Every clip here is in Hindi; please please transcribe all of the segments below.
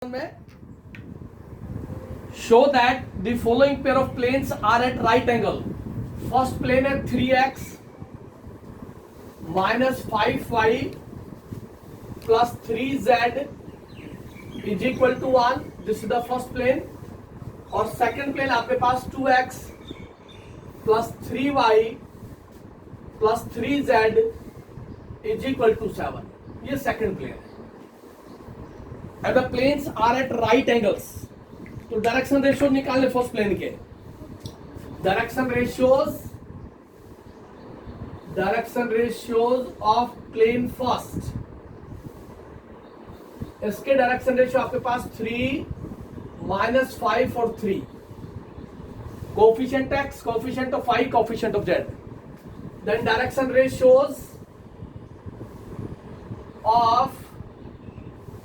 में show that the following pair of planes are at right angle. First plane है 3x minus 5y plus 3z is equal to 1. This is the first plane. और second plane आपके पास 2x plus 3y plus 3z is equal to 7. ये second plane है. And the planes are at right angles. तो डायरेक्शन रेशियो निकालने फर्स्ट प्लेन के. Direction ratios of plane first. इसके डायरेक्शन रेशियो आपके पास 3 minus 5 और 3. Coefficient x, coefficient of y, coefficient of z. Then direction ratios of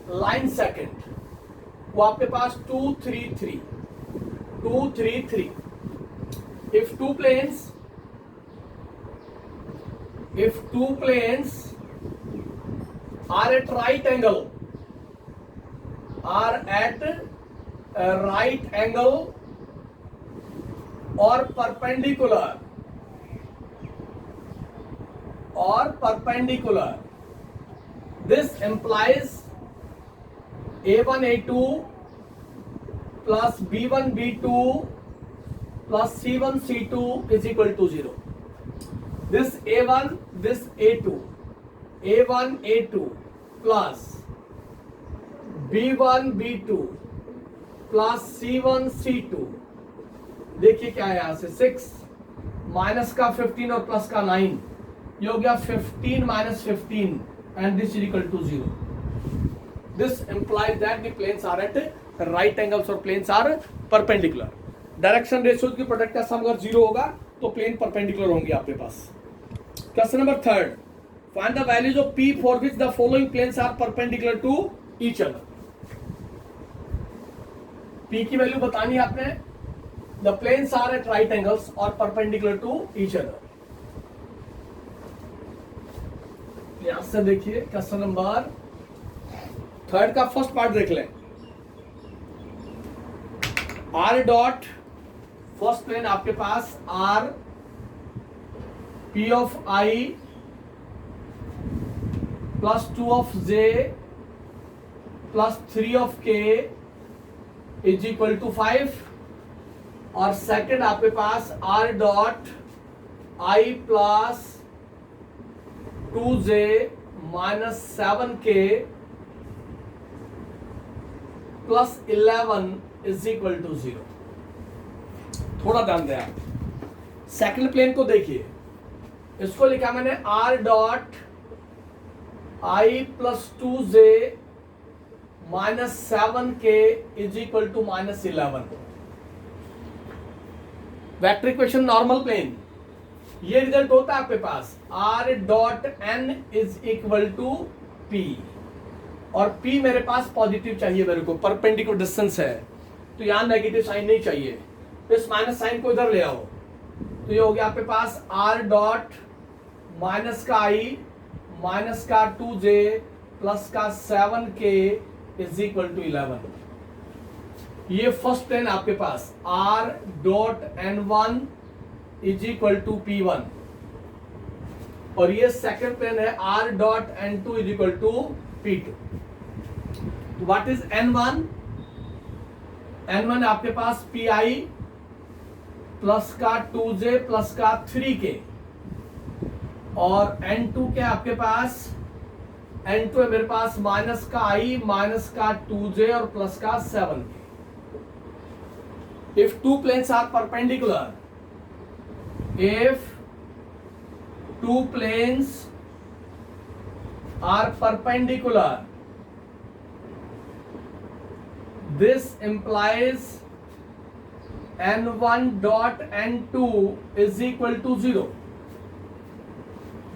line second वो आपके पास 2 3 3 2 3 3. if two planes are at right angle or perpendicular, this implies A1 A2 plus B1 B2 plus C1 C2 is equal to 0. This A1, this A2, A1 A2 plus B1 B2 plus C1 C2. देखिए क्या है यहां से 6 माइनस का 15 और प्लस का 9, ये हो गया 15 minus 15 and this is equal to 0. This implies that the planes are at right angles or planes are perpendicular. Direction ratio की प्रोडक्ट का सम अगर 0 होगा तो प्लेन परपेंडिकुलर होंगे आपके पास. Question number 3. Find the values of P for which the following planes are perpendicular to each other. P की वैल्यू बतानी है आपने. The planes are at right angles और परपेंडिकुलर टू ईच अदर. यहां से देखिए क्वेश्चन नंबर 3 का फर्स्ट पार्ट देख लें. R डॉट फर्स्ट प्लेन आपके पास R P of I plus 2 of J plus 3 of K is equal to 5. और सेकंड आपके पास R dot I plus 2J minus 7K plus 11 is equal to 0. थोड़ा ध्यान दें आप. सेकंड प्लेन को देखिए. इसको लिखा मैंने R dot I plus 2J minus 7K is equal to minus 11. Vector equation normal plane. ये रिजल्ट होता है आपके पास. R dot N is equal to P और P मेरे पास पॉजिटिव चाहिए, मेरे को परपेंडिकुलर डिस्टेंस है तो यहां नेगेटिव साइन नहीं चाहिए. इस माइनस साइन को इधर ले आओ तो ये हो गया आपके पास R डॉट माइनस का I माइनस का 2J प्लस का 7K इज इक्वल टू 11. ये फर्स्ट प्लेन आपके पास R dot N1 is equal to P1 और ये सेकंड प्लेन है R dot N2 is equal to P2. What is N1? N1 आपके पास PI प्लस का 2J प्लस का 3K और N2 के आपके पास N2 है मेरे पास माइनस का I माइनस का 2J और प्लस का 7K. If two planes are perpendicular, if two planes are perpendicular, this implies N1 dot N2 is equal to 0.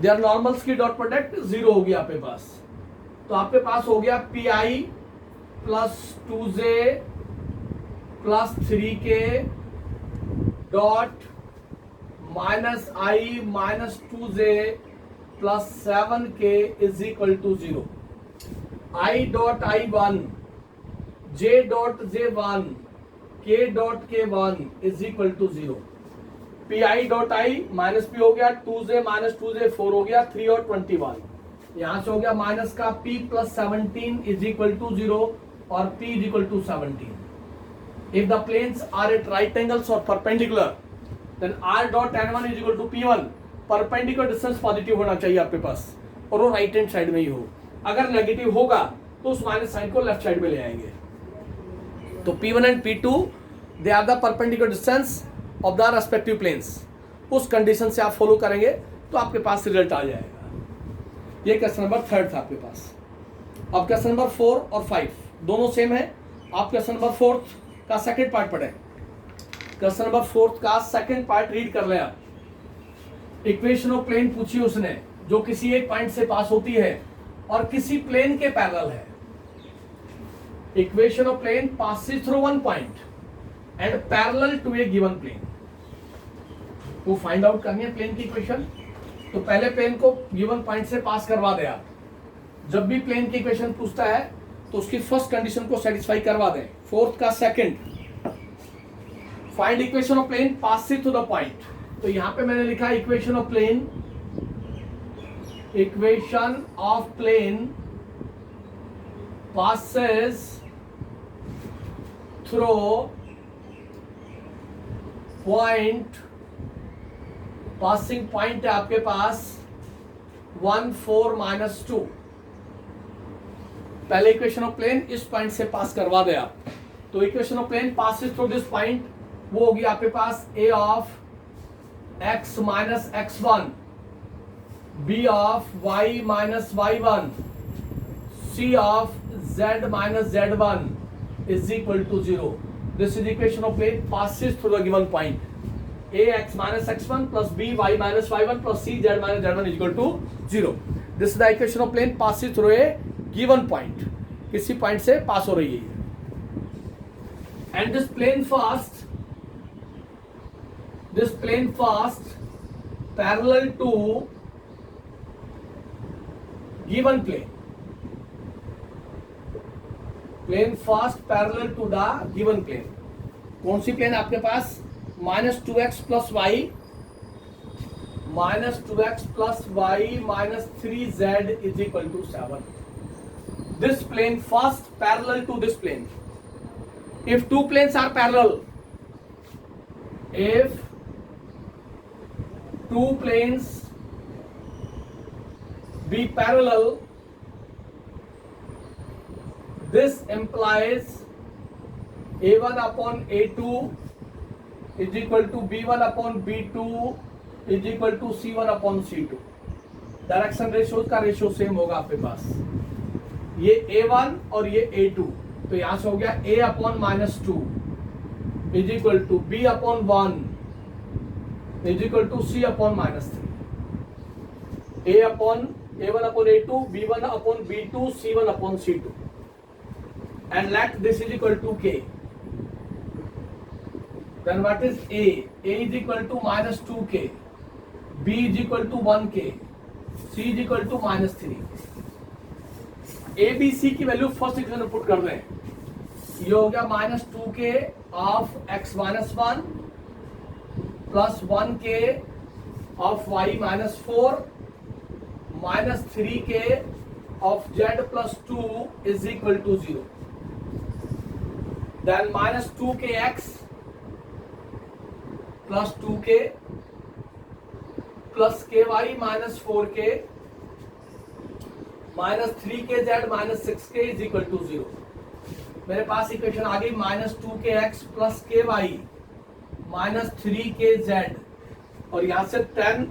Their normals की डॉट प्रोडक्ट 0 होगी आपके पास. तो आपके पास हो गया PI plus 2J plus 3K dot minus I minus 2J plus 7K is equal to 0. I dot I1 J dot J1 K dot K1 is equal to 0। P I dot I minus P हो गया, 2J माइनस 2J 4 हो गया, 3 और 21 यहां से हो गया माइनस का P plus 17 is equal to 0 और P is equal to 17। If the planes are at right angles और perpendicular then R dot N1 is equal to P1। Perpendicular distance positive होना चाहिए आपके पास और वो राइट हैंड साइड में ही हो। अगर नेगेटिव होगा तो उस माइनस साइन को लेफ्ट साइड में ले आएंगे। तो P1 and P2 they are the perpendicular distance of the respective planes. उस कंडीशन से आप फॉलो करेंगे तो आपके पास रिजल्ट आ जाएगा। ये क्वेश्चन नंबर 3 था आपके पास। अब क्वेश्चन नंबर 4 और 5 दोनों सेम है। आप क्वेश्चन नंबर 4 का सेकंड पार्ट पढ़ें। क्वेश्चन नंबर 4 का सेकंड पार्ट रीड कर लें आप। इक्वेशन ऑफ प्लेन पूछी उसने जो किसी एक पॉइंट से पास होती है और किसी प्लेन के पैरेलल है। Equation of plane passes through one point and parallel to a given plane। वो फाइंड आउट करनी है प्लेन की इक्वेशन। तो पहले प्लेन को गिवन पॉइंट से पास करवा दे आप। जब भी प्लेन की इक्वेशन पूछता है तो उसकी फर्स्ट कंडीशन को सेटिस्फाई करवा दें। 4 का second, find equation of plane passes through the point। तो यहां पे मैंने लिखा equation of plane, equation of plane passes through point. Passing point है आपके पास 1 4 माइनस 2। पहले इक्वेशन ऑफ प्लेन इस पॉइंट से पास करवा दे आप। तो equation of plane passes through this point, वो होगी आपके पास a of x minus x1, b of y minus y1, c of z minus z1 is equal to 0। This is the equation of plane passes through the given point। a x minus x1 plus b y minus y1 plus c z minus z1 is equal to 0। This is the equation of plane passes through a given point। किसी पॉइंट से पास हो रही है। And this plane first parallel to given plane। Plane fast parallel to the given plane. कौन सी प्लेन आपके पास? Minus 2x plus y minus 2x plus y minus 3z is equal to 7। This plane fast parallel to this plane. If two planes are parallel, if two planes be parallel, this implies a1 upon a2 is equal to b1 upon b2 is equal to c1 upon c2। Direction ratio का रेशियो सेम होगा आपके पास। ये a1 और ये a2, तो यहां से हो गया a upon minus 2 is equal to b upon 1 is equal to c upon minus 3। a upon a1 upon a2, b1 upon b2, c1 upon c2। And let this is equal to k, then what is a? A is equal to minus 2k, b is equal to 1k, c is equal to minus 3। a b c की वैल्यू फर्स्ट इक्वेशन में पुट कर रहे हैं। ये हो गया minus 2k of x minus 1 plus 1k of y minus 4 minus 3k of z plus 2 is equal to 0। then minus 2kx plus 2k plus ky minus 4k minus 3kz minus 6k is equal to 0। मेरे पास इक्वेशन आ गई minus 2kx plus ky minus 3kz और यहां से 10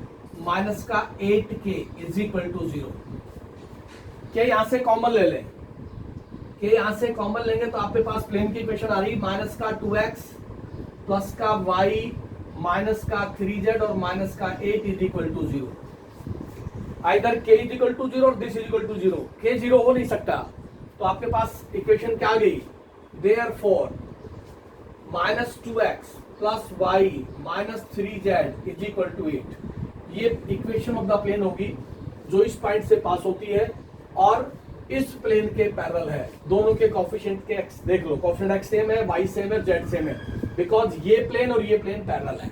माइनस का 8k इज इक्वल टू 0। क्या यहां से कॉमन ले लें? कि यहां से कॉमन लेंगे तो आपके पास प्लेन की इक्वेशन आ रही माइनस का 2x प्लस का y माइनस का 3z और माइनस का 8 is equal to 0। Either k is equal to 0 और this is equal to 0। k 0 हो नहीं सकता, तो आपके पास इक्वेशन क्या आ गई? Therefore minus 2x plus y minus 3z is equal to 8। ये इक्वेशन ऑफ द प्लेन होगी जो इस पॉइंट से पास होती है और इस प्लेन के पैरेलल है। दोनों के कोफिशिएंट के x देख लो, कोफिशिएंट x सेम है, y सेम है, z सेम है, बिकॉज ये प्लेन और ये प्लेन पैरेलल है।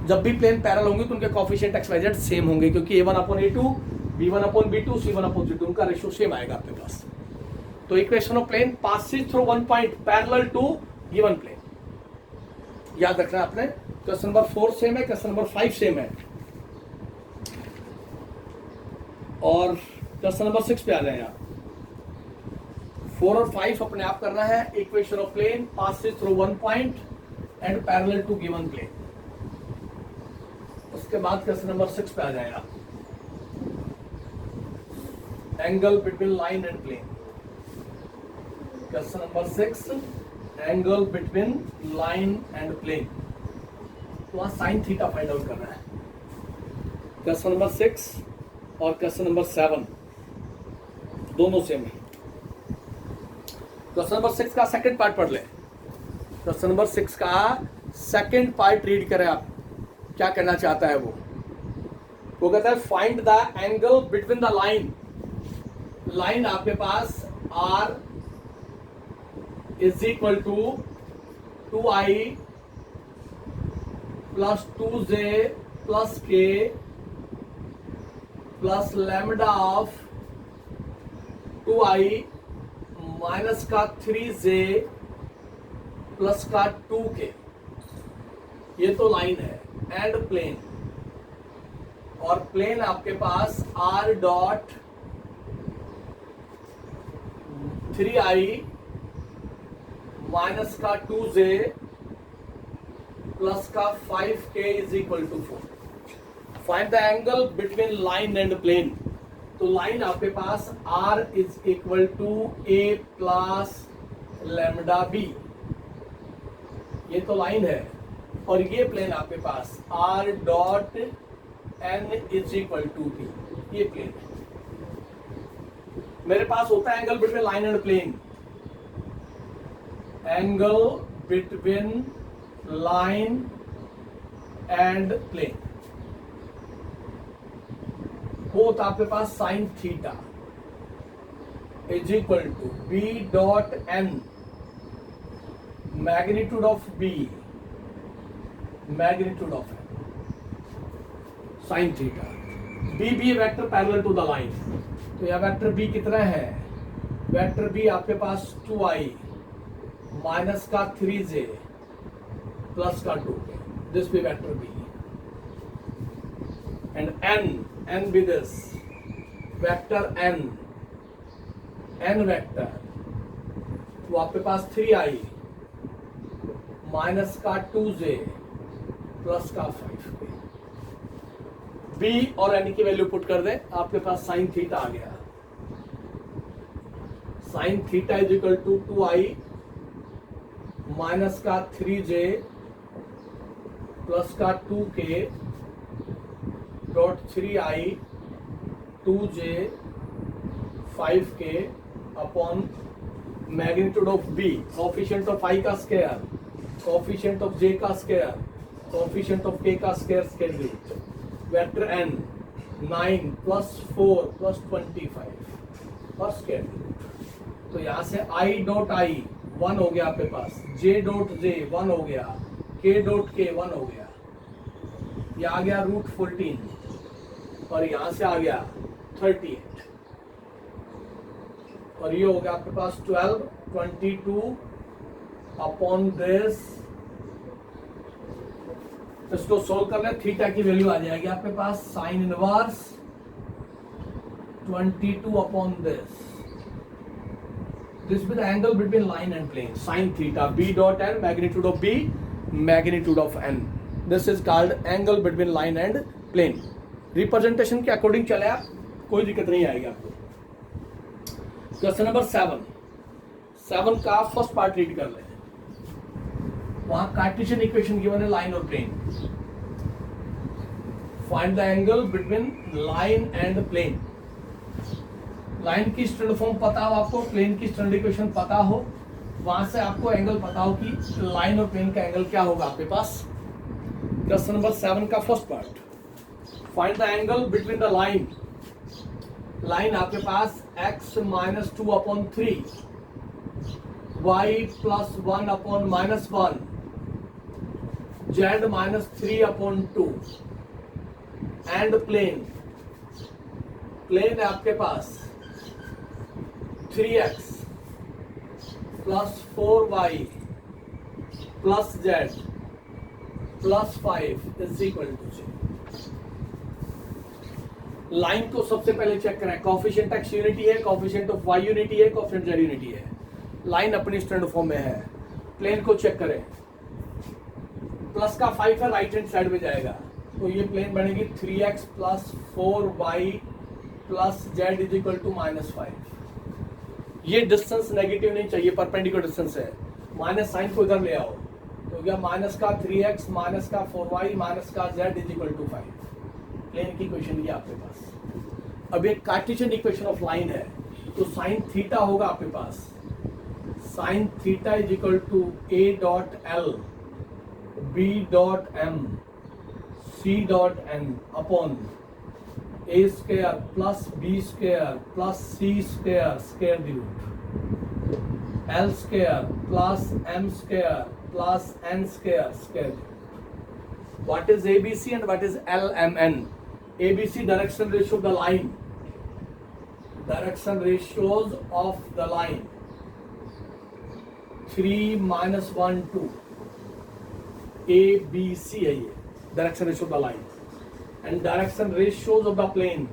जब भी प्लेन पैरेलल होंगे तो उनके coefficient x y z same होंगे, क्योंकि a1/a2, b1/b2, c1/c2 उनका रेशियो सेम आएगा आपके पास। तो equation of plane passes through one point parallel to given plane, याद रखना आपने। क्वेश्चन नंबर 4 सेम है, क्वेश्चन नंबर 5 सेम है, और क्वेश्चन नंबर 6 पे आ जाए आप। 4 और 5 अपने आप करना है। Equation of plane passes through one point and parallel to given plane. उसके बाद क्वेश्चन नंबर 6 पे आ जाएगा, angle between line and plane. Question number 6, angle between line and plane. तो वहां साइन थीटा फाइंड आउट करना है। क्वेश्चन नंबर 6 और क्वेश्चन नंबर 7 दोनों सेम है। क्वेश्चन नंबर 6 का सेकंड पार्ट पढ़ ले। क्वेश्चन नंबर 6 का सेकंड पार्ट रीड करें आप। क्या करना चाहता है वो कहता है find the angle between the line. Line आपके पास R is equal to 2i plus 2j plus k plus lambda of 2i minus का 3j प्लस का 2k। ये तो लाइन है एंड प्लेन, और प्लेन आपके पास r डॉट 3i माइनस का 2j प्लस का 5k is equal to 4। Find the angle between line and plane. तो लाइन आपके पास r is equal to a plus lambda b, ये तो लाइन है, और ये प्लेन आपके पास r dot n is equal to p, ये प्लेन है। मेरे पास होता है angle between line and plane. Angle between line and plane both आपके पास sine theta is equal to b dot n magnitude of b magnitude of n sine theta. b vector parallel to the line. तो यह वेक्टर b कितना है? वेक्टर b आपके पास 2i माइनस का 3j प्लस का 2k, दिस भी vector b, and n be this vector n vector, तो आपके पास 3i माइनस का 2j प्लस का 5k। b और n की वैल्यू पुट कर दे, आपके पास साइन थीटा आ गया। Sine theta is equal to 2i minus का 3j प्लस का 2k dot 3i 2j 5k upon magnitude of b, coefficient of i का स्क्वायर, कोफिशिएंट ऑफ j का स्क्वायर, कोफिशिएंट ऑफ k का square, square root, vector n 9 plus 4 plus 25 और स्क्वायर रूट। तो यहाँ से i डॉट i 1 हो गया आपके पास, j डॉट j 1 हो गया, k डॉट k 1 हो गया, ये आ गया रूट 14, और यहां से आ गया 38, और ये हो गया आपके पास 12 22 अपॉन दिस। इसको सोल्व करना, थीटा की वैल्यू आ जाएगी आपके पास sine inverse 22 upon this. This with angle between line and plane, sine theta b dot n magnitude of b magnitude of n। This is called angle between line and plane. Representation के अकॉर्डिंग चले आप, कोई दिक्कत नहीं आएगी आपको। क्वेश्चन नंबर 7 का फर्स्ट पार्ट रीड कर ले। वहां कार्टेशियन इक्वेशन गिवन है लाइन और plane. Find the angle between line and plane. Line की स्टैंडर्ड फॉर्म पता हो आपको, प्लेन की स्टैंडर्ड इक्वेशन पता हो, वहां से आपको एंगल पता हो कि लाइन और प्लेन का एंगल क्या होगा आपके पास। क्वेश्चन नंबर 7 का first part, find the angle between the line. Line आपके पास x minus 2 upon 3, y plus 1 upon minus 1, z minus 3 upon 2 and plane है आपके पास 3x plus 4y plus z plus 5 is equal to 0। Line को सबसे पहले चेक करें, कोफिशिएंट x यूनिटी है, कोफिशिएंट ऑफ y यूनिटी है, कोफिशिएंट z यूनिटी है। लाइन अपनी स्टैंडर्ड फॉर्म में है। प्लेन को चेक करें, प्लस का 5 है, राइट हैंड साइड में जाएगा, तो ये प्लेन बनेगी 3x plus 4y plus z is equal to minus 5। ये डिस्टेंस नेगेटिव नहीं चाहिए, परपेंडिकुलर डिस्टेंस है। माइनस साइन को इधर ले आओ, तो क्या माइनस का 3x माइनस का 4y माइनस का z is equal to 5। Plane की इक्वेशन ये आपके पास। अब एक कार्टेशियन इक्वेशन ऑफ लाइन है, तो साइन थीटा होगा आपके पास, sine theta is equal to a dot l b dot m c dot n upon a square plus b square plus c square square the root l square plus m square plus n square square the root. What is ABC and what is LMN? ABC direction ratio of the line. Direction ratios of the line 3 minus 1 2 ABC है ये direction ratio of the line, and direction ratios of the plane,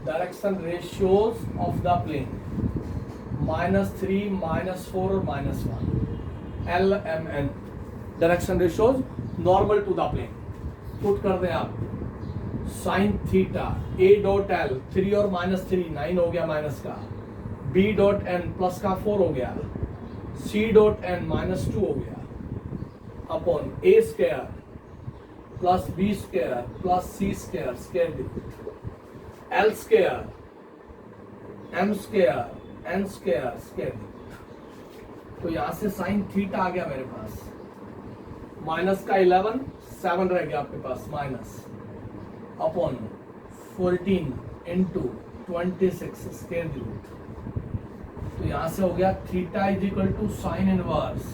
direction ratios of the plane -3 -4 और -1 LMN direction ratios normal to the plane. Put कर दें आप sine theta a dot l 3 और -3 9 हो गया माइनस का, b डॉट n प्लस का 4 हो गया, c डॉट n -2 हो गया upon a square plus b square plus c square square l square m square n square square. तो यहां से साइन थीटा आ गया मेरे पास, माइनस का 11 7 रह गया आपके पास minus upon 14 into 26 square root. तो यहां से हो गया theta is equal to sine inverse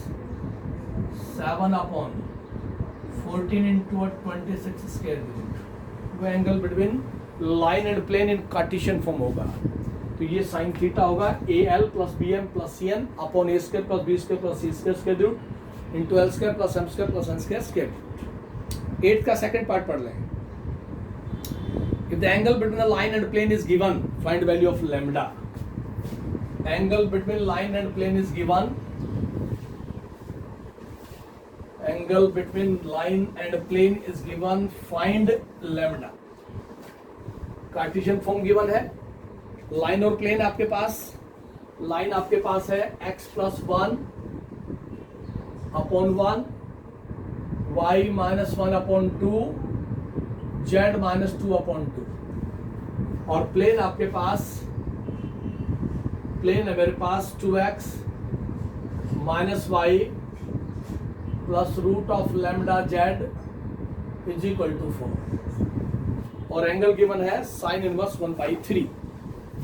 7 upon 14 into 26 square root. वो angle between line and plane in cartesian form होगा। तो ये साइन थीटा होगा AL plus BM plus CN upon A square plus B square plus C square square root into L square plus M square plus N square square. 8 का सेकंड पार्ट पढ़ लें। If the angle between the line and plane is given, find value of lambda. Angle between line and plane is given. Angle between line and plane is given. Find lambda. Cartesian form given है, लाइन और प्लेन आपके पास, लाइन आपके पास है x plus 1 upon 1 y minus 1 upon 2 z minus 2 upon 2 और प्लेन आपके पास, प्लेन है मेरे पास 2x minus y plus root of lambda z is equal to 4 और एंगल गिवन है साइन इनवर्स 1/3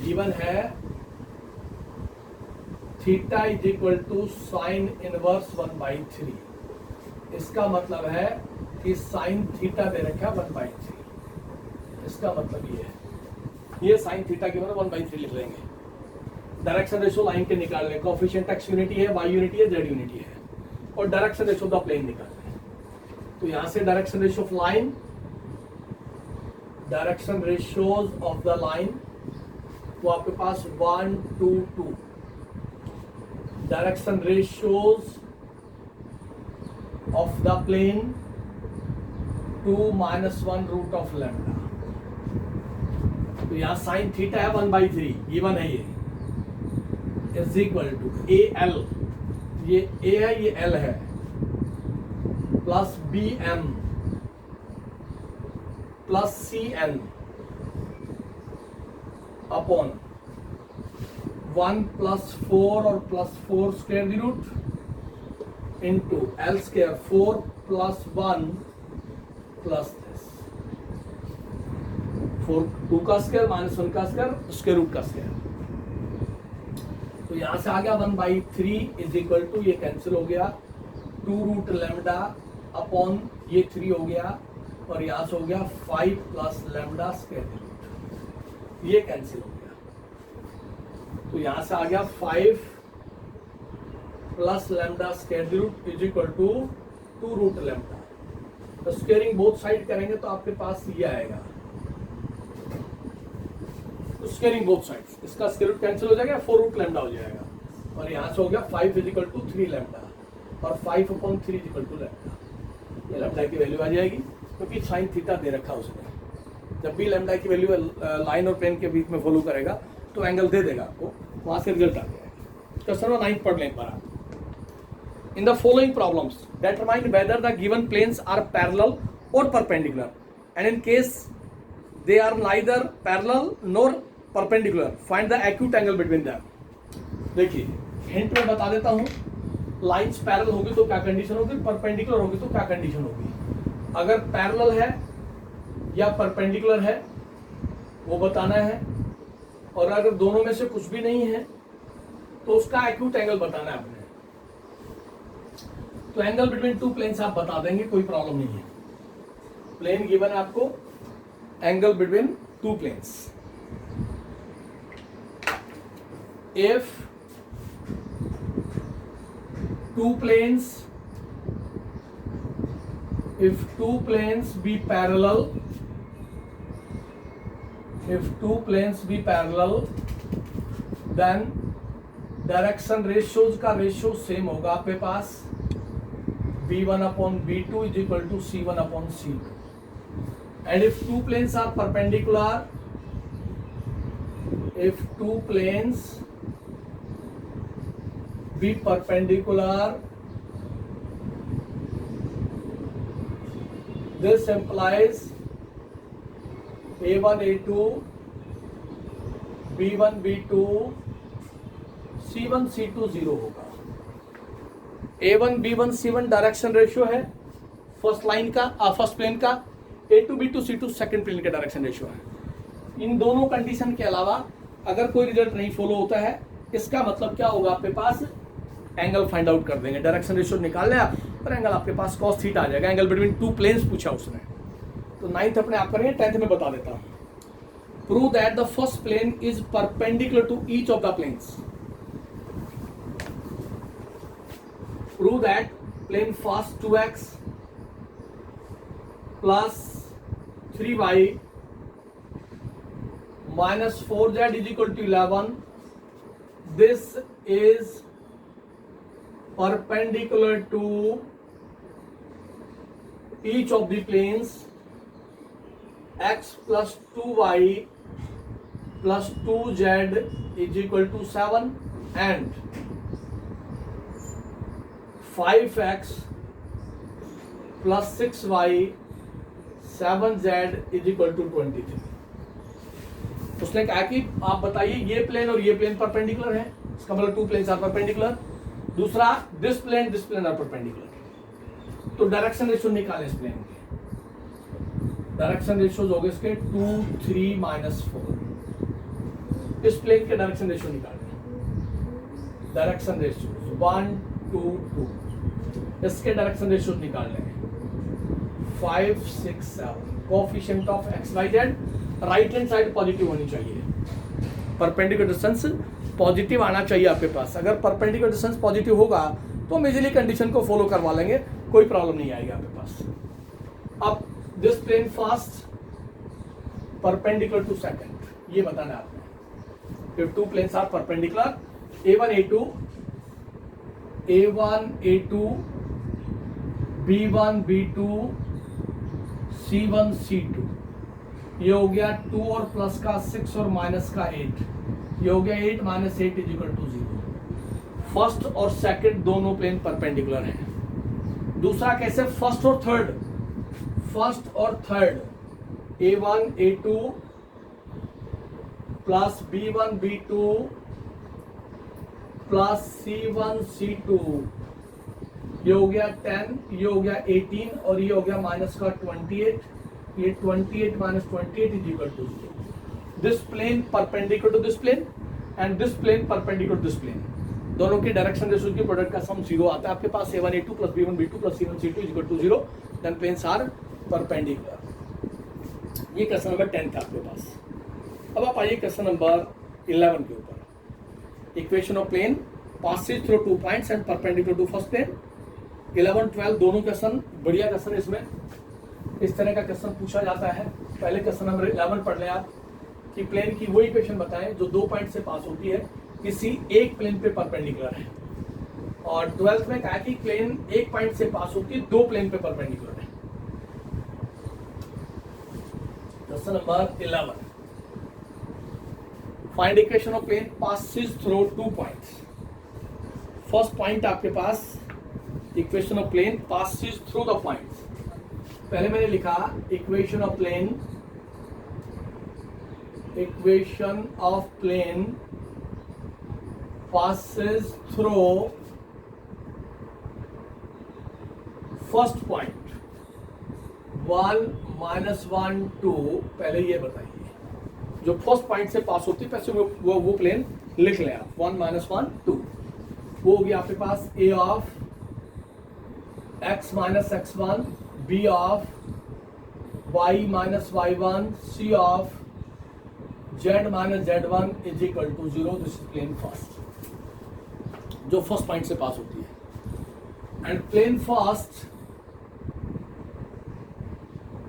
गिवन है theta is equal to sine inverse 1/3। इसका मतलब है कि साइन थीटा दे रखा 1/3। इसका मतलब ये है, ये साइन थीटा गिवन है 1/3 लिख लेंगे। डायरेक्शन रेशियो लाइन के निकाल लें, कोएफिशिएंट x यूनिटी है, y यूनिटी है, z यूनिटी है और direction ratio of the plane निकाल लें। तो यहां से direction ratio of line, direction ratios of the line वो आपके पास 1 2 2, direction ratios of the plane 2 - 1 root of lambda. तो यहां साइन थीटा है 1/3 गिवन है, ये इज इक्वल टू AL, ये A है ये L है, plus BM plus CN upon 1 + 4 और +4 square the root into L square 4 + 1 + this 4 2 का स्क्वायर माइनस 1 का स्क्वायर स्क्वायर रूट का स्क्वायर। तो यहां से आ गया 1/3 इज इक्वल टू, ये कैंसिल हो गया, 2 रूट लैम्डा अपॉन ये 3 हो गया, और यहां से हो गया 5 प्लस लैम्डा स्क्वायर रूट, ये कैंसिल हो गया। तो यहां से आ गया 5 plus lambda square root is equal to 2 root lambda. तो स्क्वायरिंग बोथ साइड करेंगे तो आपके पास ये आएगा, स्क्वायरिंग बोथ साइड्स, इसका स्क्वायर रूट कैंसिल हो जाएगा, 4 रूट लैम्डा हो जाएगा, और यहां से हो गया 5 इज इक्वल टू 3 लैम्डा, और 5 upon 3 is equal to lambda. ये लैम्डा की वैल्यू आ जाएगी, क्योंकि साइन थीटा दे रखा उसने। जब भी लैम्डा की वैल्यू लाइन और प्लेन के बीच में फॉलो करेगा तो एंगल दे देगा आपको, वहां से रिजल्ट आ जाएगा। क्वेश्चन नंबर 9 पढ़ लें एक बार। In the following problems, determine whether the given planes are parallel or perpendicular, and in case they are neither parallel nor perpendicular, find the acute angle between them. देखिए हिंट में बता देता हूँ, लाइंस पैरेलल होगी तो क्या कंडीशन होगी, परपेंडिकुलर होगी तो क्या कंडीशन होगी। अगर पैरेलल है या परपेंडिकुलर है वो बताना है, और अगर दोनों में से कुछ भी नहीं है तो उसका एक्यूट एंगल बताना है आपने। तो एंगल बिटवीन टू प्लेन्स आप बता देंगे, कोई प्रॉब्लम नहीं है। प्लेन गिवन है आपको, angle between two planes. If two planes be parallel, then direction ratios का रेशियो सेम होगा आपके पास, b1 upon b2 is equal to c1 upon c2. And if two planes are perpendicular, if two planes be perpendicular, this implies a1 a2 b1 b2 c1 c2 0 होगा। a1 b1 c1 direction ratio है फर्स्ट लाइन का, फर्स्ट प्लेन का, a2 b2 c2 second plane का डायरेक्शन रेशियो है। इन दोनों कंडीशन के अलावा अगर कोई रिजल्ट नहीं फॉलो होता है, इसका मतलब क्या होगा, आपके पास एंगल फाइंड आउट कर देंगे, डायरेक्शन रेशियो निकाल लिया और एंगल आपके पास cos थीटा आ जाएगा। एंगल बिटवीन टू प्लेन्स पूछा उसने, तो 9th अपने आप करेंगे, 10th में बता देता हूं। Prove that the first plane is perpendicular to each of the planes. Prove that plane first 2x plus 3y minus 4z is equal to 11. This is perpendicular to each of the planes x plus 2y plus 2z is equal to 7 and 5x plus 6y 7z is equal to 23. उसने कहा कि आप बताइए ये प्लेन और ये प्लेन परपेंडिकुलर है, इसका मतलब टू प्लेन्स आर परपेंडिकुलर। दूसरा दिस प्लेन आर परपेंडिकुलर। तो डायरेक्शन रेशियो निकालें इस प्लेन के। डायरेक्शन रेशियोज हो गए इसके 2 3 माइनस 4। इस प्लेन के डायरेक्शन रेशियो निकालें। Direction ratio 1 2 2। इसके डायरेक्शन रेशियो निकाल लेंगे 5 6 7। Coefficient of x y z right hand side positive होनी चाहिए, परपेंडिकुलर डिस्टेंस पॉजिटिव आना चाहिए आपके पास। अगर परपेंडिकुलर डिस्टेंस पॉजिटिव होगा तो हम इजीली कंडीशन को फॉलो करवा लेंगे, कोई प्रॉब्लम नहीं आएगी आपके पास। अब this plane first perpendicular to second, ये बताना है आपने। If two planes are perpendicular, a1 a2 b1 b2 c1 c2, ये हो गया 2 और प्लस का 6 और माइनस का 8, ये हो गया 8 minus 8 is equal to 0। First और सेकंड दोनों प्लेन परपेंडिकुलर हैं। दूसरा कैसे, फर्स्ट और third a1 a2 plus b1 b2 plus c1 c2, ये हो गया 10, ये हो गया 18 और ये हो गया माइनस का 28, ये 28 minus 28 is equal to 0. This plane perpendicular to this plane and this plane perpendicular to this plane, दोनों की डायरेक्शन रेशियो की प्रोडक्ट का सम 0 आता है. आपके पास a1 a2 plus b1 b2 plus c1 c2 is equal to 0. Then planes are perpendicular. ये क्वेश्चन नंबर 10 था आपके पास. अब आप आइए क्वेश्चन नंबर 11 के ऊपर. Equation of plane passes through 2 points and perpendicular to first plane. 11 12 दोनों क्वेश्चन बढ़िया क्वेश्चन. इसमें इस तरह का क्वेश्चन पूछा जाता है. पहले क्वेश्चन नंबर 11 पढ़ लें आप कि प्लेन की वो इक्वेशन बताएं जो 2 पॉइंट से पास होती है, किसी एक प्लेन पे परपेंडिकुलर है. और 12th में कहा कि प्लेन एक पॉइंट से पास होती है, 2 प्लेन पे परपेंडिकुलर है. Question number 11. Find equation of plane passes through 2 points. First point आपके पास equation of plane passes through the points. पहले मैंने लिखा equation of plane passes through first point 1 minus 1 2. पहले ये बताइए जो फर्स्ट पॉइंट से पास होती है, पैसे वो प्लेन लिख लें आप. 1 minus 1 2 वो हो गया आपके पास a of x minus x1, b of y minus y1, c of z minus z1 is equal to 0. This is plane first जो फर्स्ट पॉइंट से पास होती है. And plane first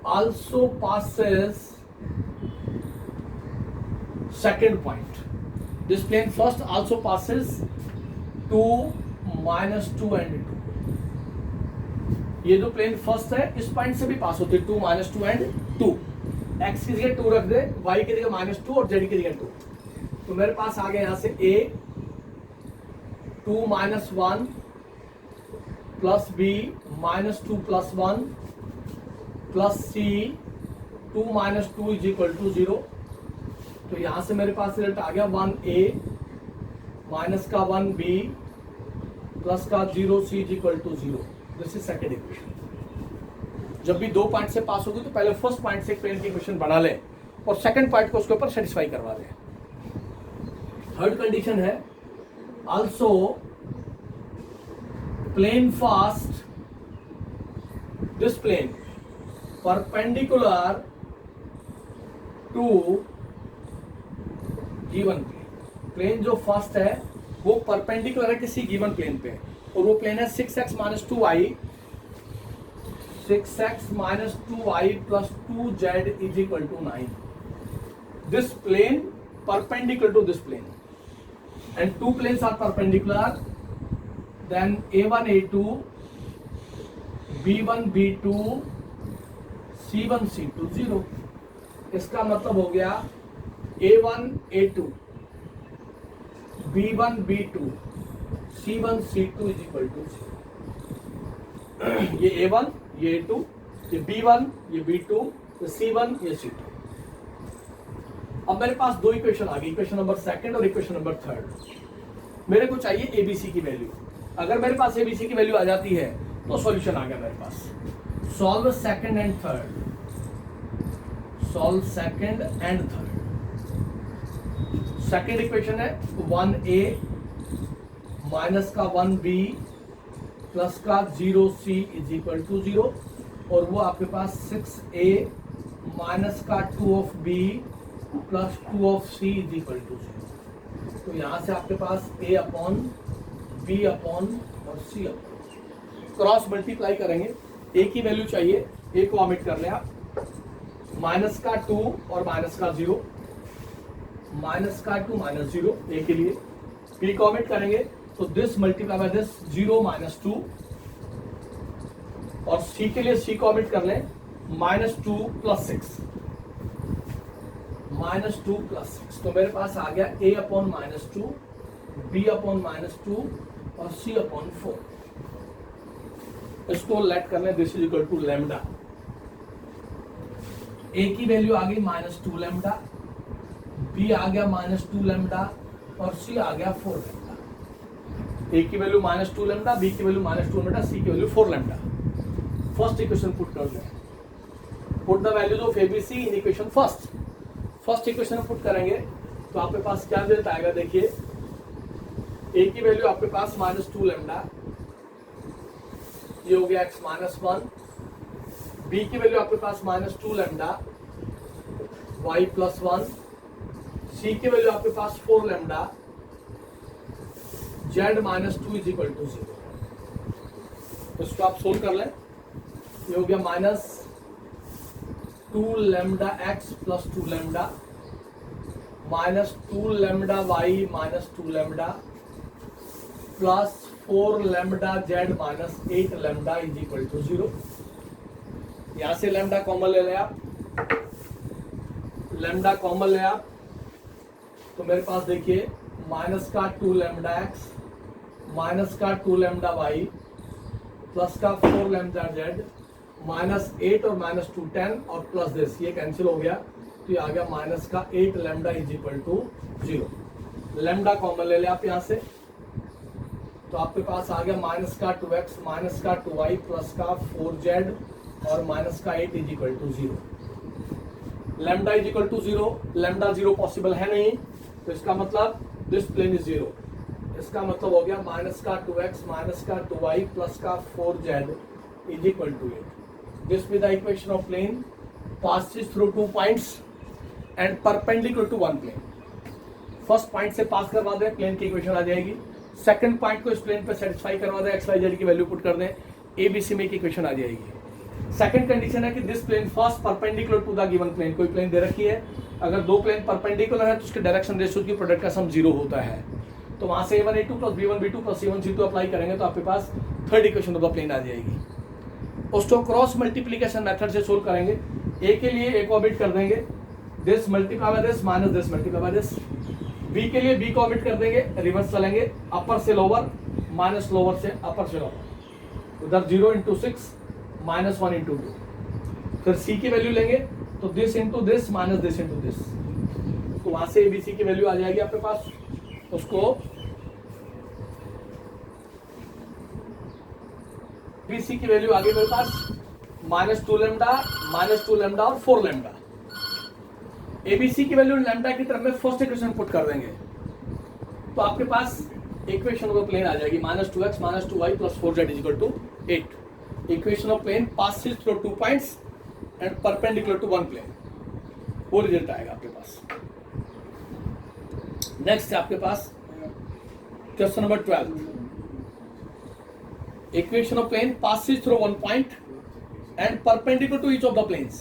also passes second point. This plane first also passes 2 minus 2 and 2. ये जो प्लेन फर्स्ट है इस पॉइंट से भी पास होती है 2 minus 2 and 2. x की जगह 2 रख दे, y की जगह -2 और z की जगह 2. तो मेरे पास आ गया यहां से a 2 minus 1 plus b -2 plus 1 plus c 2 minus 2 is equal to 0. तो यहां से मेरे पास रिजल्ट आ गया 1a माइनस का 1b प्लस का 0c is equal to 0. This is second equation. जब भी 2 पॉइंट से पास होगी तो पहले फर्स्ट पॉइंट से प्लेन की इक्वेशन बना लें और सेकंड पॉइंट को उसके ऊपर सेटिस्फाई करवा दें. थर्ड कंडीशन है also plane first this plane perpendicular to given plane. Plane जो फर्स्ट है वो परपेंडिकुलर है किसी गिवन प्लेन पे और वो प्लेन है 6x minus 2y 6x minus 2y plus 2z is equal to 9. This plane perpendicular to this plane and two planes are perpendicular. Then a1 a2 b1 b2 c1 c2 0. इसका मतलब हो गया a1 a2 b1 b2 c1 c2 is equal to 0. ये a1 ये a2 ये b1 ये b2 ये c1 ये c2. अब मेरे पास दो इक्वेशन आ गई, इक्वेशन नंबर सेकंड और इक्वेशन नंबर थर्ड. मेरे को चाहिए एबीसी की वैल्यू. अगर मेरे पास एबीसी की वैल्यू आ जाती है तो सॉल्यूशन आ गया मेरे पास. Solve second and third. Solve second and third. Second equation है 1a माइनस का 1b प्लस का 0c इज इक्वल टू 0 और वो आपके पास 6a माइनस का 2 of b plus 2 of c is equal to 0. तो यहाँ से आपके पास a अपॉन b अपॉन और c अपॉन क्रॉस मल्टीप्लाई करेंगे. a की वैल्यू चाहिए, a को ऑमिट कर लें आप. माइनस का 2 और माइनस का 0, माइनस का 2 माइनस 0 a के लिए. b को ऑमिट करेंगे तो this multiply by this 0 minus 2 और c के लिए c को ऑमिट कर लें माइनस 2 प्लस 6 माइनस 2 प्लस 6. तो मेरे पास आ गया a upon minus 2 b upon minus 2 और c अपॉन 4. इसको लेट कर लें. This is equal to lambda. a की वैल्यू आ गई माइनस 2 लैम्डा, b आ गया माइनस 2 लैम्डा और c आ गया 4 लैम्डा. a की वैल्यू माइनस 2 लैम्डा, b की वैल्यू माइनस 2 लैम्डा, c की value 4 lambda. First equation put कर दें. Put the values of ABC in equation first equation में पुट करेंगे तो आपके पास क्या रिजल्ट आएगा, देखिए A की वैल्यू आपके पास -2 लैम्डा, ये हो गया x -1, B की वैल्यू आपके पास -2 लैम्डा y +1, C की वैल्यू आपके पास 4 लैम्डा z -2 = 0। इसको आप सोल्व कर लें, ये हो गया -2 lambda x + 2 lambda -2 lambda y -2 lambda plus 4 lambda z -8 lambda = 0। यहां से लैम्डा कॉमन ले लें आप, लैम्डा कॉमन ले आप तो मेरे पास देखिए -2 lambda x -2 lambda y plus का 4 लैम्डा z -8 और -2 10 और प्लस दिस, ये कैंसिल हो गया तो ये आ गया -8 लैम्डा = 0। लैम्डा कॉमन ले ले आप यहां से तो आपके पास आ गया -2x -2y प्लस का 4z और -8 = 0। लैम्डा = 0, लैम्डा 0 पॉसिबल है नहीं तो इसका मतलब दिस प्लेन इज 0। इसका मतलब हो गया -2x -2y प्लस का 4z = 8। This with the equation of plane passes through 2 points and perpendicular to one plane। First point से पास करवा दें, प्लेन की इक्वेशन आ जाएगी। सेकंड पॉइंट को इस प्लेन पे सेटिस्फाई करवा दें, XYZ की वैल्यू पुट कर दें, ABC में एक इक्वेशन आ जाएगी। सेकंड कंडीशन है कि this plane first perpendicular to the given plane, कोई प्लेन दे रखी है, अगर दो प्लेन परपेंडिकुलर है तो उसके डायरेक्शन रेशियो की प्रोडक्ट का सम 0 होता है। तो वहां से A1A2 + B1B2 + C1C2 अप्लाई करेंगे तो आपके पास third equation of the plane आ जाएगी। उसको क्रॉस मल्टीप्लीकेशन मेथड से सोल्व करेंगे। ए के लिए ए को ऑमिट कर देंगे, this multiply by this minus this multiply by this. B के लिए बी को ऑमिट कर देंगे, रिवर्स चलेंगे, अपर से लोअर माइनस लोअर से अपर से लोअर, उधर 0 × 6 -1 × 2। फिर सी की वैल्यू लेंगे तो this into this minus this into this, तो वहां से ABC की वैल्यू आ जाएगी आपके पास। उसको ABC की वैल्यू आ गई मेरे पास -2 लैम्डा और 4 लैम्डा। ABC की वैल्यू लैम्डा की तरफ में फर्स्ट इक्वेशन पुट कर देंगे तो आपके पास इक्वेशन ऑफ प्लेन आ जाएगी -2x -2y + 4z = 8। Equation of plane passes through 2 points and perpendicular to one plane, वो रिजल्ट आएगा आपके पास। नेक्स्ट है आपके पास question number 12। Equation of plane passes through one point and perpendicular to each of the planes।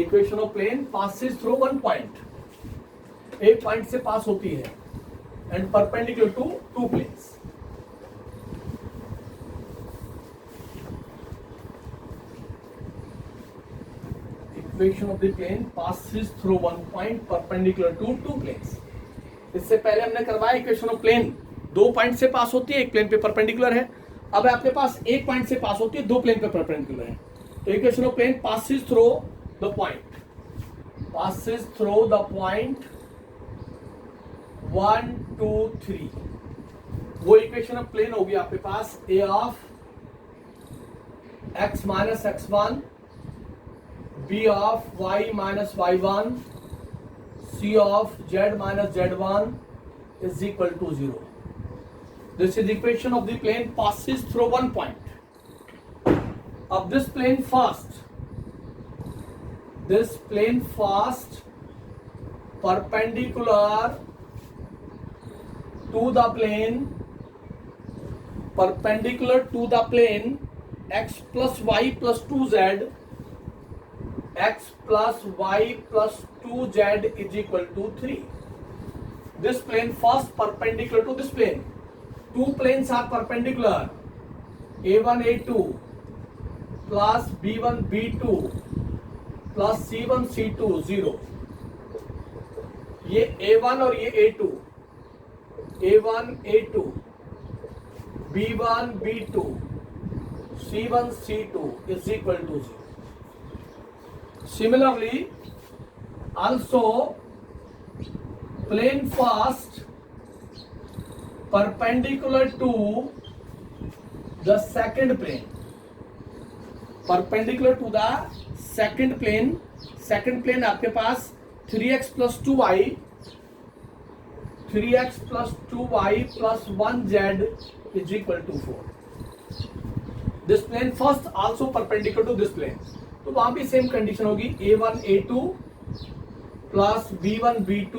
Equation of plane passes through one point, एक पॉइंट से पास होती है and perpendicular to 2 planes। Equation of the plane passes through one point perpendicular to 2 planes। इससे पहले हमने करवाया इक्वेशन ऑफ प्लेन दो पॉइंट से पास होती है, एक प्लेन पे परपेंडिकुलर है। अब आपके पास एक पॉइंट से पास होती है, दो प्लेन पे परपेंडिकुलर है। तो equation of plane passes through the point 1 2 3, वो इक्वेशन ऑफ प्लेन होगी आपके पास A of x - x1, B of y - y1, C of z - z1 = 0। This is equation of the plane passes through one point। Of this plane first perpendicular to the plane x plus y plus 2z, x plus y plus 2z = 3। This plane first perpendicular to this plane, two planes are perpendicular, A1 A2 plus B1 B2 plus C1 C2 0। ये A1 और ये A2, A1 A2 B1 B2 C1 C2 = 0। Similarly also plane first perpendicular to the second plane, perpendicular to the second plane, second plane आपके पास 3x plus 2y, 3x plus 2y plus 1z is equal to 4. This plane first also perpendicular to this plane, तो वहां भी सेम कंडीशन होगी a1 a2 plus b1 b2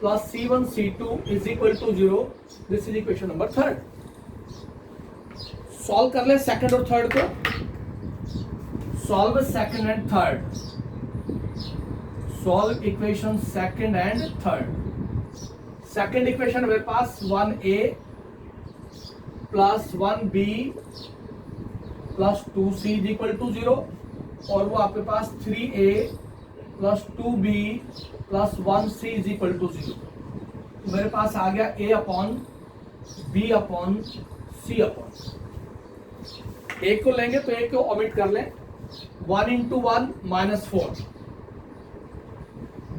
plus c1 c2 is equal to 0. This is equation number 3. Solve कर ले सेकंड और थर्ड को. Solve second and third. Solve equation second and third. Second equation मेरे पास 1a plus 1b plus 2c is equal to 0, और वो आपके पास 3a plus 2b plus 1c is equal to 0. मेरे पास आ गया a upon b upon c upon. एक को लेंगे तो एक को ओमिट कर लें. 1 इंटू 1 माइनस 4.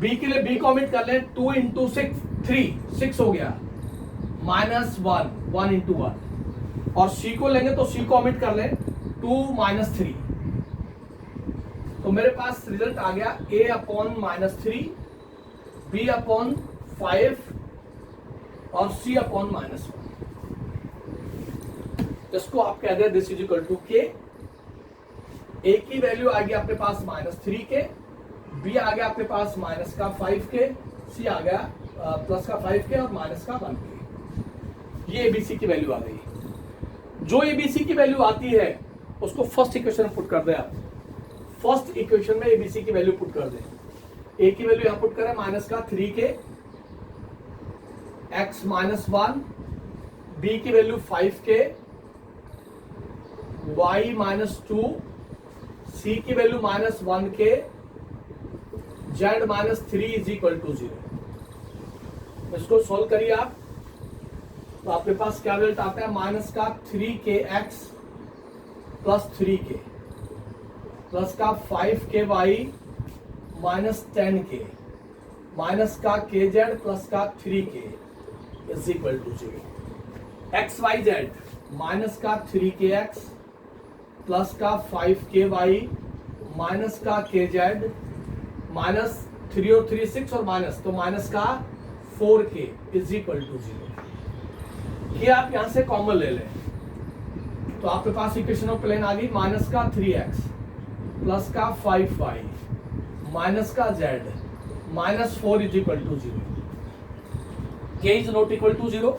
b के लिए b को ओमिट कर लें. 2 इंटू 6 3 6 हो गया माइनस 1 1 इंटू 1. और c को लेंगे तो c को ओमिट कर लें. 2 माइनस 3. तो मेरे पास रिजल्ट आ गया a upon minus 3, b upon 5 और c अपॉन माइनस 1. इसको आप कह दें दिस इज इक्वल टू के. a की वैल्यू आ गई आपके पास माइनस 3 के, b आ गया आपके पास माइनस का 5 के, c आ गया प्लस का 5 के और माइनस का 1 के. ये abc की वैल्यू आ गई. जो abc की वैल्यू आती है उसको फर्स्ट इक्वेशन में पुट कर दें. आप फर्स्ट इक्वेशन में abc की वैल्यू पुट कर दें. a की वैल्यू यहां पुट करें माइनस का 3 के, x माइनस 1, b की value 5 k, y minus 2, c की value minus 1 k, z minus 3 is equal to 0. इसको सोल्व करिए आप तो आपके पास क्या रिजल्ट आता है. माइनस का 3 के x प्लस 3 के प्लस का 5 के y माइनस 10 के माइनस का के जेड प्लस का 3 k is equal to 0. X y z minus का 3 के एक्स प्लस का 5 के वाई माइनस का के जेड माइनस 3 और 3 6 और माइनस तो माइनस का 4 के इज इक्वल टू 0. ये आप यहां से कॉमन ले लें तो आपके पास इक्वेशन ऑफ प्लेन आ गई. माइनस का 3x प्लस का 5y माइनस का z minus 4 is equal to 0. K is not equal to 0,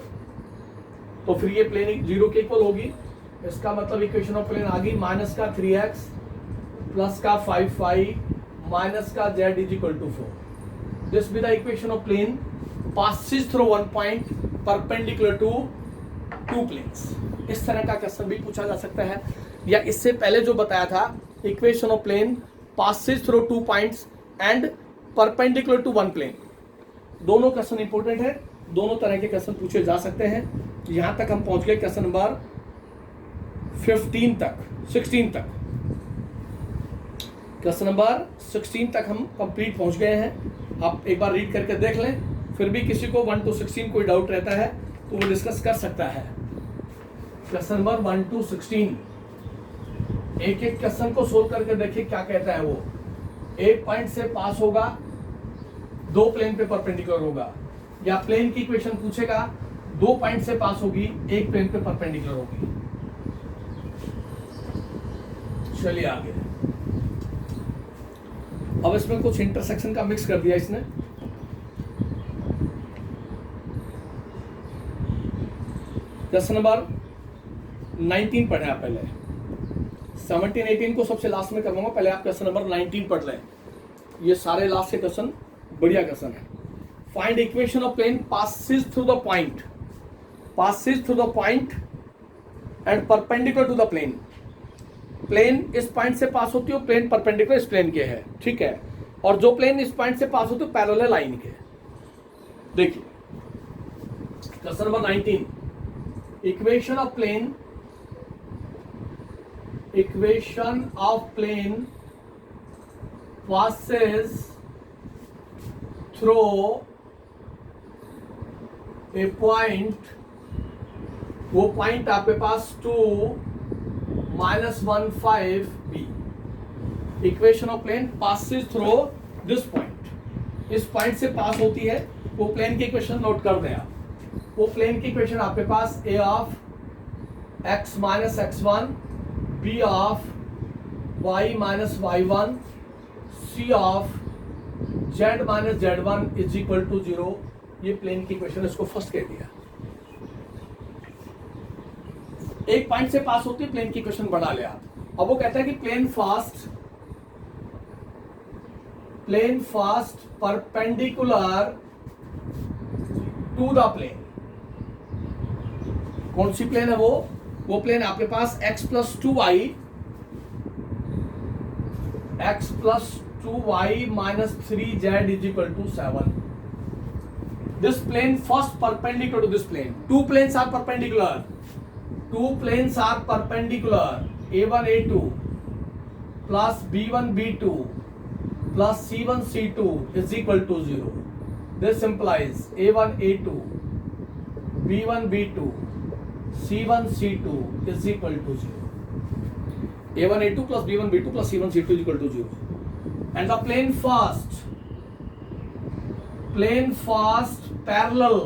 तो फिर ये प्लेन 0 के इक्वल होगी. इसका मतलब इक्वेशन ऑफ प्लेन आ गई माइनस का 3x प्लस का 5y माइनस का z is equal to 4. This be the equation of plane passes through one point perpendicular to two planes. इस तरह का क्वेश्चन भी पूछा जा सकता है. या इससे पहले जो बताया था equation of plane passes through two points and perpendicular to one plane. दोनों क्वेश्चन इंपॉर्टेंट है. दोनों तरह के क्वेश्चन पूछे जा सकते हैं. यहां तक हम पहुंच गए क्वेश्चन नंबर 16 तक. क्वेश्चन नंबर 16 तक हम कंप्लीट पहुंच गए हैं. आप एक बार रीड करके देख लें. फिर भी किसी को 1 to 16 कोई डाउट रहता है तो वो डिस्कस कर सकता है. क्वेश्चन नंबर 1 to 16 एक एक क्वेश्चन को सोल्व करके देखिए क्या कहता है. वो एक पॉइंट से पास होगा, दो प्लेन पे परपेंडिकुलर होगा, या प्लेन की इक्वेशन पूछेगा, दो पॉइंट से पास होगी, एक प्लेन पे परपेंडिकुलर होगी. चलिए आगे. अब इसमें कुछ इंटरसेक्शन का मिक्स कर दिया इसने. क्वेश्चन नंबर 19 पढ़े आप पहले. 17 18 को सबसे लास्ट में करवाऊंगा. पहले आप क्वेश्चन नंबर 19 पढ़ लें. ये सारे लास्ट के क्वेश्चन बढ़िया क्वेश्चन है. Find equation of plane passes through the point and perpendicular to the plane. Plane इस पॉइंट से पास होती है, प्लेन परपेंडिकुलर इस प्लेन के है, ठीक है. और जो प्लेन इस पॉइंट से पास होती है पैरेलल लाइन के. देखिए question number 19. Equation of plane passes through a point. वो पॉइंट आपके पास 2 -1 5 b. Equation of plane passes through this point, इस पॉइंट से पास होती है। वो प्लेन की इक्वेशन नोट कर दें आप। वो प्लेन की इक्वेशन आपके पास A of x minus x1, B of y minus y1, C of z minus z1 is equal to 0। ये प्लेन की इक्वेशन, इसको फर्स्ट कह दिया। एक पॉइंट से पास होती है, प्लेन की इक्वेशन बना ले आप। अब वो कहता है कि plane first perpendicular to the plane. कौन सी प्लेन है वो प्लेन आपके पास x plus two y minus 3z is equal to 7। This plane first perpendicular to this plane. Two planes are perpendicular, a1 a2 plus b1 b2 plus c1 c2 is equal to 0. This implies a1 a2 b1 b2 c1 c2 is equal to 0. a1 a2 plus b1 b2 plus c1 c2 is equal to 0. And the plane fast parallel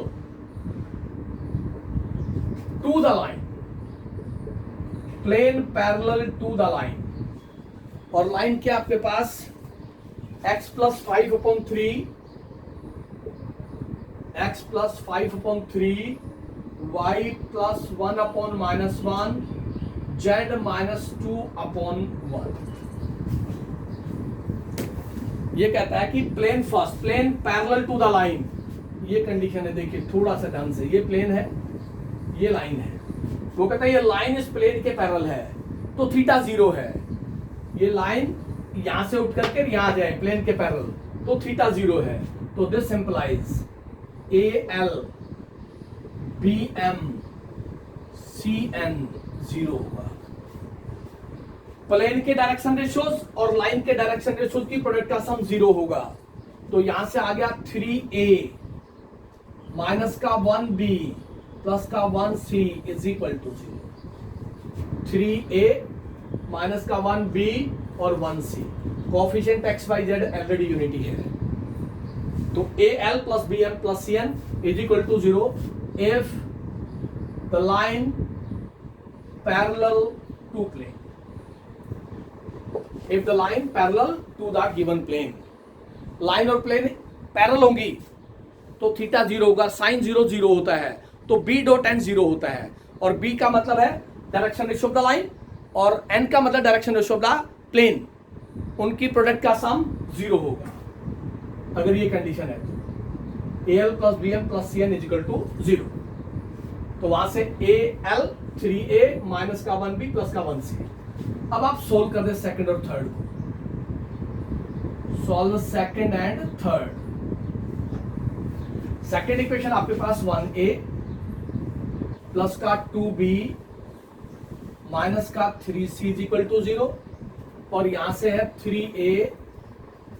to the line, plane parallel to the line. और लाइन क्या आपके पास x plus 5/3, x plus 5/3, y plus 1/-1, z minus 2/1। ये कहता है कि plane parallel to the line. ये कंडीशन है, देखिए थोड़ा सा ध्यान से। ये प्लेन है, ये लाइन है। वो कहता है ये लाइन इस प्लेन के पैरेलल है, तो थीटा 0 है। ये लाइन यहां से उठ करके यहां आ जाए प्लेन के पैरेलल, तो थीटा 0 है। तो this implies AL BM CN 0 होगा। प्लेन के डायरेक्शन रेशियोज और लाइन के डायरेक्शन रेशियोज की प्रोडक्ट का सम 0 होगा। तो यहां से आ गया 3A माइनस का 1B प्लस का 1C is equal to 0। 3A minus का 1B और 1C। Coefficient x y z already unity है, तो AL plus BM plus CN is equal to 0 if the line parallel to plane, if the line parallel to the given plane. Line और प्लेन पैरेलल होंगी तो थीटा 0 होगा, साइन 0 0 होता है, तो B डॉट N 0 होता है। और B का मतलब है direction ratio of the line, और N का मतलब direction ratio of the plane. उनकी प्रोडक्ट का सम 0 होगा अगर ये कंडीशन है तो। AL plus BM plus CN is equal to 0। तो वहां से AL 3A माइनस का 1B प्लस का 1C। अब आप सोल्व कर दे सेकंड और थर्ड को। Solve second and third. Second equation आपके पास 1A प्लस का 2B माइनस का 3C इज इक्वल टू 0, और यहां से है 3A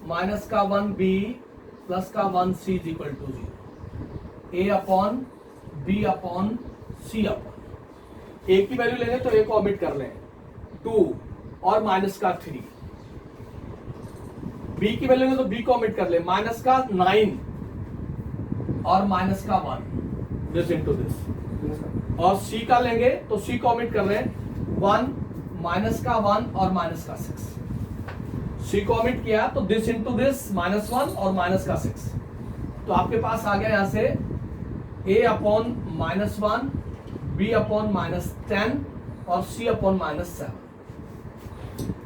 माइनस का 1B प्लस का 1C is equal to 0। A upon B upon C upon. A की वैल्यू लेंगे तो A को ओमिट कर लें, 2 और माइनस का 3। B की वैल्यू लेंगे तो B को ओमिट कर लें, माइनस का 9 और माइनस का 1, दिस इनटू दिस। और C का लेंगे तो C को ओमिट कर रहे हैं, 1 माइनस का 1 और माइनस का 6। C को ओमिट किया तो दिस इनटू दिस, माइनस 1 और माइनस का 6। तो आपके पास आ गया यहां से A upon minus 1, B upon minus 10 और C अपॉन माइनस 7।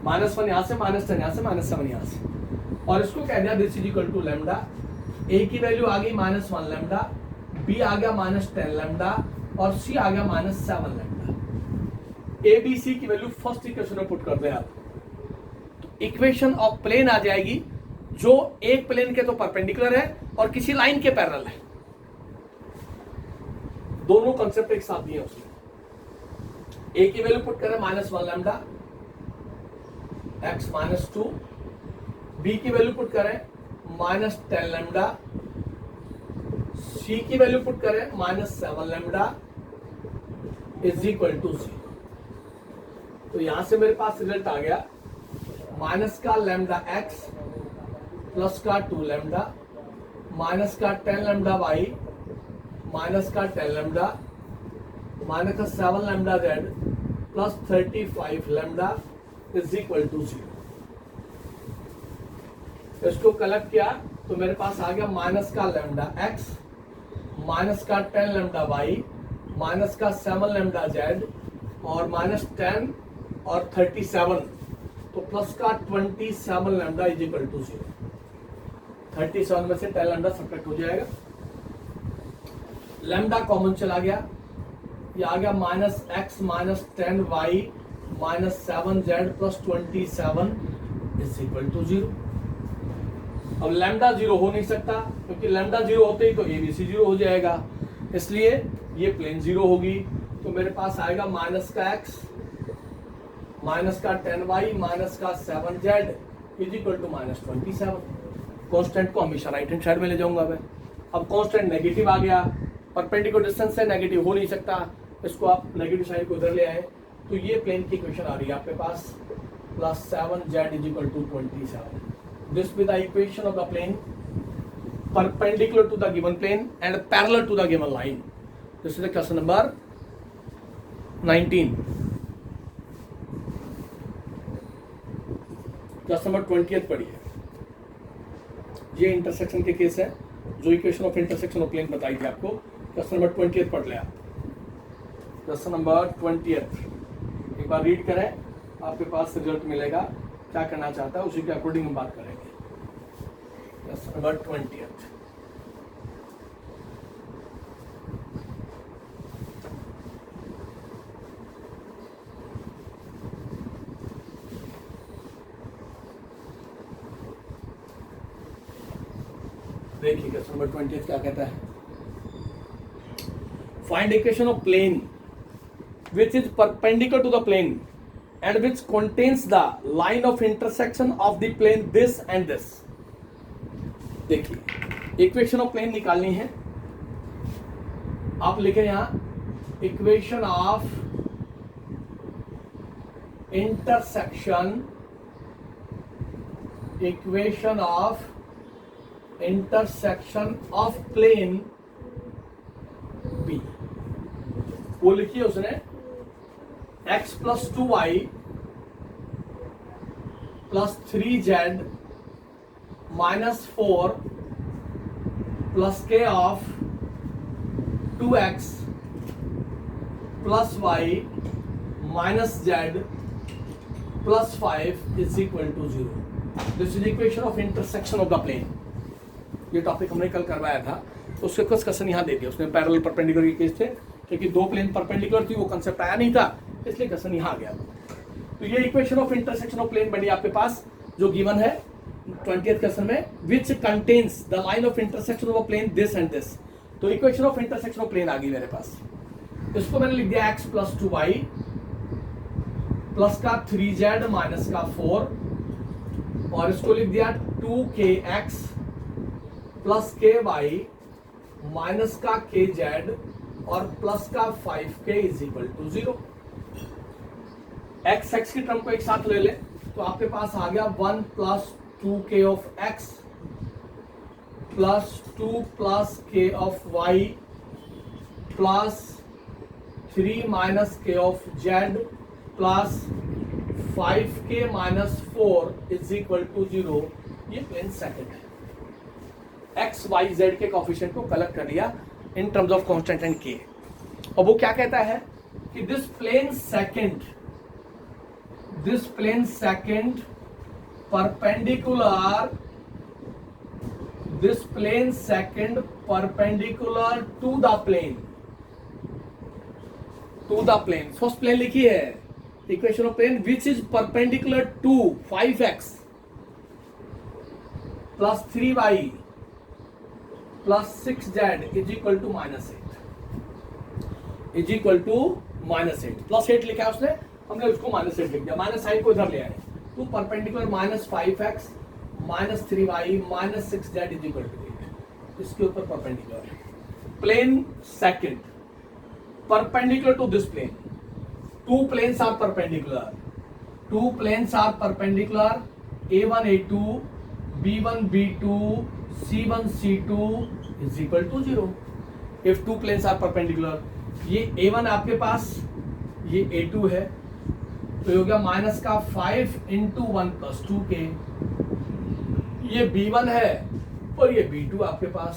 माइनस 1 यहां से, माइनस 10 यहां से, माइनस 7 यहां से। और इसको कह दिया this is equal to lambda. A की वैल्यू आ गई माइनस 1 लैम्डा, B आ गया माइनस 10 लैम्डा और C आ गया minus 7 lambda. A B C की वैल्यू फर्स्ट इक्वेशन में पुट कर दें आप, तो इक्वेशन ऑफ प्लेन आ जाएगी जो एक प्लेन के तो परपेंडिकुलर है और किसी लाइन के पैरेलल है। दोनों कंसेप्ट एक साथ दिए उसने। A की वैल्यू पुट करें minus 1 lambda x minus 2, B की वैल्यू पुट करें माइनस 10 लैम्डा, C की वैल्यू पुट करें minus 7 lambda is equal to 0। तो यहां से मेरे पास रिजल्ट आ गया माइनस का लैम्डा एक्स प्लस का 2 लैम्डा माइनस का 10 लैम्डा वाई माइनस का 10 लैम्डा माइनस का 7 lambda z plus 35 lambda is equal to 0। इसको कलेक्ट किया तो मेरे पास आ गया माइनस का लैम्डा एक्स माइनस का 10 लैम्डा वाई माइनस का 7 लैम्डा जेड और माइनस 10 और 37 तो प्लस का 27 लैम्डा इज इक्वल टू 0। 37 में से 10 लैम्डा सब्ट्रैक्ट हो जाएगा, लैम्डा कॉमन चला गया, ये आ गया minus x minus 10 y minus 7 z plus 27 is equal to 0। अब लैम्डा 0 हो नहीं सकता क्योंकि लैम्डा 0 होते ही तो एबीसी 0 हो जाएगा, इसलिए ये प्लेन 0 होगी। तो मेरे पास आएगा माइनस का एक्स माइनस का 10 वाई माइनस का 7 z is equal to minus 27। Constant को हमेशा राइट हैंड साइड में ले जाऊंगा मैं। अब कॉन्स्टेंट नेगेटिव आ गया, परपेंडिकुलर डिस्टेंस से नेगेटिव हो नहीं सकता, इसको आप नेगेटिव साइड को इधर ले आए तो ये प्लेन की इक्वेशन आ रही है आपके पास plus 7 z is equal to 27। This be the equation of the plane perpendicular to the given plane and parallel to the given line. This is the question number 19. Question number 20th पढ़िए। ये इंटरसेक्शन के केस है, जो equation of intersection of plane बताई थी आपको। क्वेश्चन नंबर 20th पढ़ लिया। क्वेश्चन नंबर 20th एक बार रीड करें, आपके पास रिजल्ट मिलेगा। क्या करना चाहता है उसी के अकॉर्डिंग हम बात करेंगे। क्वेश्चन नंबर 20th देखिए क्वेश्चन नंबर 20th क्या कहता है। Find equation of plane which is perpendicular to the plane and which contains the line of intersection of the plane this and this। देखिए इक्वेशन ऑफ प्लेन निकालनी है, आप लिखें यहां equation of intersection, equation of intersection of plane B. वो लिखिए उसने x plus 2y plus 3z minus 4 plus k of 2x plus y minus z plus 5 is equal to 0। This is equation of intersection of the plane. ये टॉपिक हमने कल करवाया था, उसके कुछ क्वेश्चन यहाँ दे दिया उसने। पैरेलल परपेंडिकुलर के केस थे क्योंकि दो प्लेन परपेंडिकुलर थी, वो कंसेप्ट आया नहीं था, इसलिए क्वेश्चन यहाँ आ गया। तो ये equation of intersection of plane बनी आपके पास जो गिवन है 20th क्वेश्चन में, which contains the line of intersection of a plane this and this. तो equation of intersection of plane आ गई मेरे पास। इसको मैंने लिख दिया x प्लस 2y प्लस का 3z माइनस का 4 और इसको लिख दिया 2kx प्लस ky माइनस का kz और प्लस का 5k is equal to 0। x की टर्म को एक साथ ले ले तो आपके पास आ गया 1 plus 2k of x plus 2 plus k of y plus 3 minus k of z plus 5k minus 4 is equal to 0। ये प्लेन सेकंड है। x y z के कोफिशिएंट को कलेक्ट कर लिया in terms of constant and k। और वो क्या कहता है कि this plane second perpendicular to the plane. First plane लिखी है equation of plane which is perpendicular to 5x plus 3y plus 6z is equal to -8 is equal to -8। Plus 8 लिखा है उसने, हमने उसको -8 लिख दिया, माइनस साइन को इधर ले आए। तो perpendicular -5x -3y -6z is equal to 8, इसके ऊपर परपेंडिकुलर है। Plane second perpendicular to this plane, two planes are perpendicular two planes are perpendicular, A1 A2, B1 B2, C1 C2 is equal to 0. If two planes are perpendicular, ये A1 आपके पास, ये A2 है, तो ये हो गया माइनस का 5 इंटू 1 प्लस 2k. ये B1 है और ये B2 आपके पास,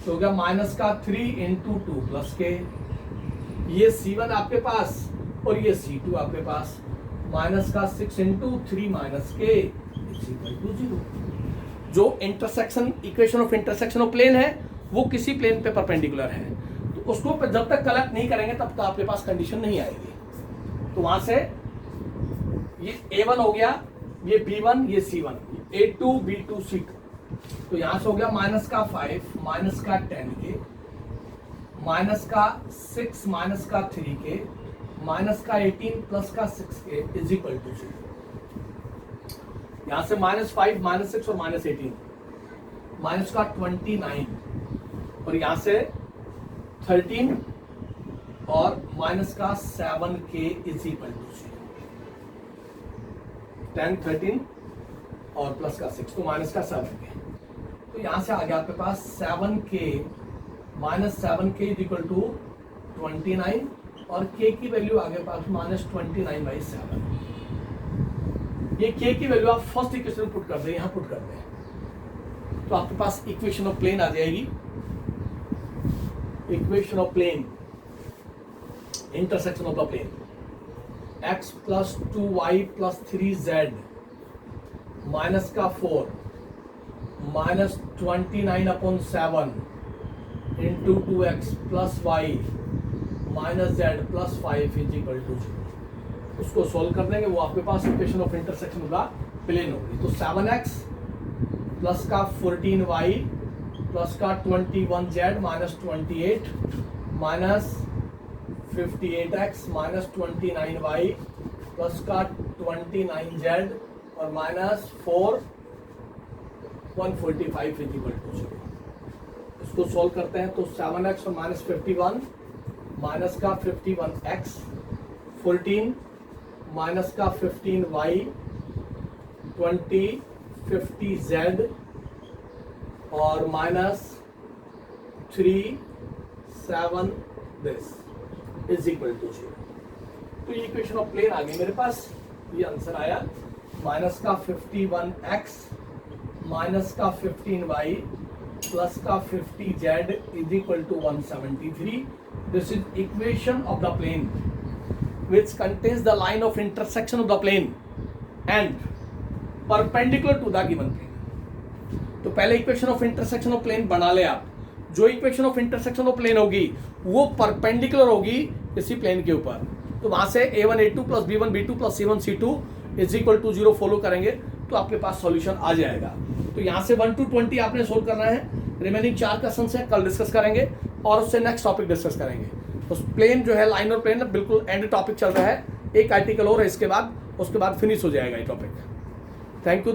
तो हो गया माइनस का 3 इंटू 2 प्लस k. ये C1 आपके पास और ये C2 आपके पास, माइनस का 6 into 3 minus k is equal to 0. जो intersection, equation of intersection of plane है, वो किसी प्लेन पे परपेंडिकुलर है, तो उसको जब तक कलेक्ट नहीं करेंगे तब तक आपके पास कंडीशन नहीं आएगी. तो वहां से ये A1 हो गया, ये B1, ये C1, A2 B2 C2. तो यहां से हो गया माइनस का 5 माइनस का 10k, माइनस का 6 माइनस का 3k, माइनस का 18 प्लस का 6k इज इक्वल टू 0. यहां से -5 -6 और -18, माइनस का 29, और यहां से 13 और माइनस का 7k इज इक्वल टू 0. 10 13 और प्लस का 6, तो माइनस का 7k. तो यहां से आ गया आपके पास 7k minus 7k is equal to 29, और k की वैल्यू आगे पास -29/7. ये k की वैल्यू आप फर्स्ट इक्वेशन पुट कर दें, यहां पुट कर दें, तो आपके पास इक्वेशन ऑफ प्लेन आ जाएगी. Equation of plane, intersection of the plane, x plus 2y plus 3z minus का 4 minus 29/7 into 2x plus y minus z plus 5 is equal to 0. उसको सोल्व कर देंगे, वो आपके पास इक्वेशन ऑफ इंटरसेक्शन का प्लेन होगी. तो 7x प्लस का 14y प्लस का 21z minus 28 minus 58x minus 29y plus का 29z और माइनस 4 145 इज इक्वल टू 0. इसको सोल्व करते हैं तो 7x और माइनस 51 माइनस का 51x, 14 माइनस का 15y, 20 50z और minus 3 7 this is equal to 0. तो ये इक्वेशन ऑफ प्लेन आ गई मेरे पास. ये आंसर आया माइनस का 51x माइनस का 15y प्लस का 50z is equal to 173. This is equation of the plane which contains the line of intersection of the plane and perpendicular to the given plane. तो पहले equation of intersection of plane बना ले आप. जो equation of intersection of plane होगी वो परपेंडिकुलर होगी इसी प्लेन के ऊपर. तो वहां से A1 A2 plus B1 B2 plus C1 C2 is equal to 0 follow करेंगे तो आपके पास सॉल्यूशन आ जाएगा. तो यहाँ से 1 to 20 आपने सोल्व करना है. रिमेनिंग 4 क्वेश्चन है, कल डिस्कस करेंगे और उससे नेक्स्ट टॉपिक डिस्कस करेंगे. उस प्लेन जो है, लाइन और प्लेन बिल्कुल एंड टॉपिक चल रहा है. एक आर्टिकल और है इसके बाद, उसके बाद फिनिश हो जाएगा ये टॉपिक. Thank you.